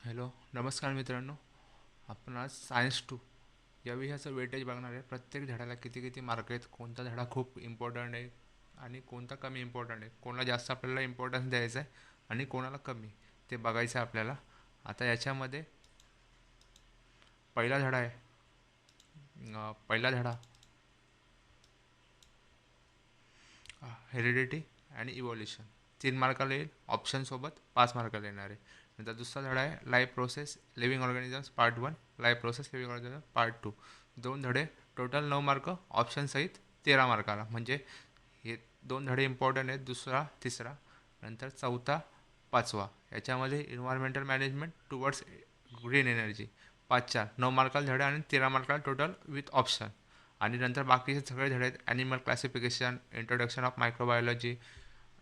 Hello, नमस्कार मित्रांनो. आपण आज सायन्स 2 या विषयाचं वेटेज बघणार आहे. प्रत्येक धड्याला किती किती मार्क आहेत, कोणता धडा खूप इम्पॉर्टंट आहे आणि कोणता कमी इम्पॉर्टंट आहे, कोणाला जास्त आपल्याला इम्पॉर्टन्स द्यायचं आहे आणि कोणाला कमी, ते बघायचं आहे आपल्याला. आता याच्यामध्ये पहिला धडा आहे. पहिला धडा हेरिडिटी आणि इव्हॉल्युशन, 3 मार्काला येईल. ऑप्शनसोबत 5 मार्काला येणार आहे. नंतर दुसरा धडा आहे life process living organisms part 1, life process living organism part 2. 2 धडे, टोटल 9 मार्क, ऑप्शनसहित 13 मार्काला. म्हणजे हे 2 धडे इम्पॉर्टंट आहेत, दुसरा तिसरा. नंतर चौथा पाचवा, याच्यामध्ये environmental management towards green energy, 5 4 9 मार्काला धडे आणि 13 मार्काला टोटल विथ ऑप्शन. आणि नंतर बाकीचे सगळे धडे आहेत. Animal classification, introduction of microbiology,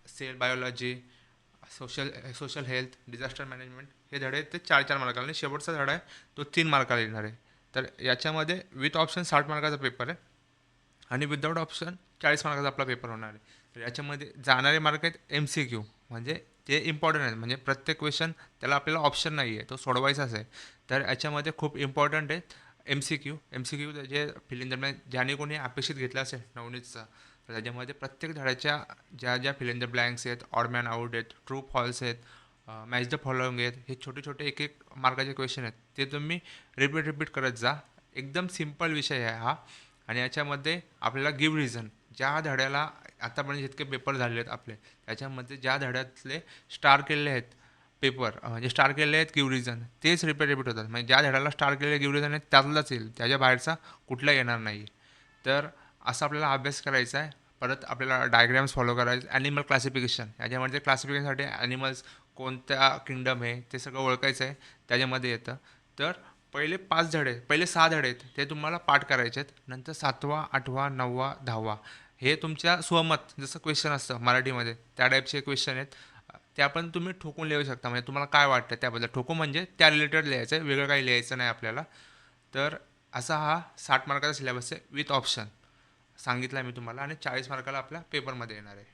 cell biology, social health, disaster management, हे धडे आहेत ते 4 4 मार्काला. आणि शेवटचा धडा आहे तो 3 मार्काला येणार आहे. तर याच्यामध्ये विथ ऑप्शन 60 मार्काचा पेपर आहे आणि विदाऊट ऑप्शन 40 मार्काचा आपला पेपर होणार आहे. तर याच्यामध्ये जाणारे मार्क आहेत एम सी क्यू, म्हणजे ते इम्पॉर्टंट आहेत. म्हणजे प्रत्येक क्वेश्चन त्याला आपल्याला ऑप्शन नाही आहे, तो सोडवायचाच आहे. तर याच्यामध्ये खूप इम्पॉर्टंट आहेत एम सी क्यू जे फिलिंग दरम्यान ज्याने कोणी अपेक्षित घेतला असेल नवनीतचा, तर त्याच्यामध्ये प्रत्येक धड्याच्या ज्या ज्या फिल इन द ब्लँक्स आहेत, ऑड मॅन आउट आहेत, ट्रू फॉल्स आहेत, मॅच द फॉलोइंग आहेत, हे छोटे छोटे एक एक मार्काचे क्वेश्चन आहेत. ते तुम्ही रिपीट करत जा. एकदम सिम्पल विषय आहे हा. आणि याच्यामध्ये आपल्याला गिव्ह रिझन, ज्या धड्याला आतापर्यंत जितके पेपर झाले आहेत आपले, त्याच्यामध्ये ज्या धड्यातले स्टार केलेले आहेत पेपर, म्हणजे स्टार केलेले आहेत गिव्ह रिझन, तेच रिपीट होतात. म्हणजे ज्या धड्याला स्टार केलेले गिव्ह रिझन आहेत त्यातलाच येईल, त्याच्या बाहेरचा कुठला येणार नाही. तर असा आपल्याला अभ्यास करायचा आहे. परत आपल्याला डायग्राम्स फॉलो करायचे. ॲनिमल क्लासिफिकेशन, याच्यामध्ये क्लासिफिकेशनसाठी ॲनिमल्स कोणत्या किंगडम आहे ते सगळं ओळखायचं आहे, त्याच्यामध्ये येतं. तर पहिले 6 धडे आहेत ते तुम्हाला पाठ करायचे आहेत. नंतर 7वा 8वा 9वा 10वा हे तुमच्या स्वमत, जसं क्वेश्चन असतं मराठीमध्ये त्या टाईपचे क्वेश्चन आहेत. ते आपण तुम्ही ठोकून लिहू शकता. म्हणजे तुम्हाला काय वाटतं त्याबद्दल ठोकून, म्हणजे त्या रिलेटेड लिहायचं आहे, वेगळं काही लिहायचं नाही आपल्याला. तर असा हा 60 मार्काचा सिलेबस आहे विथ ऑप्शन सांगितला आहे मी तुम्हाला. आणि 40 मार्काला आपल्या पेपरमध्ये येणार आहे.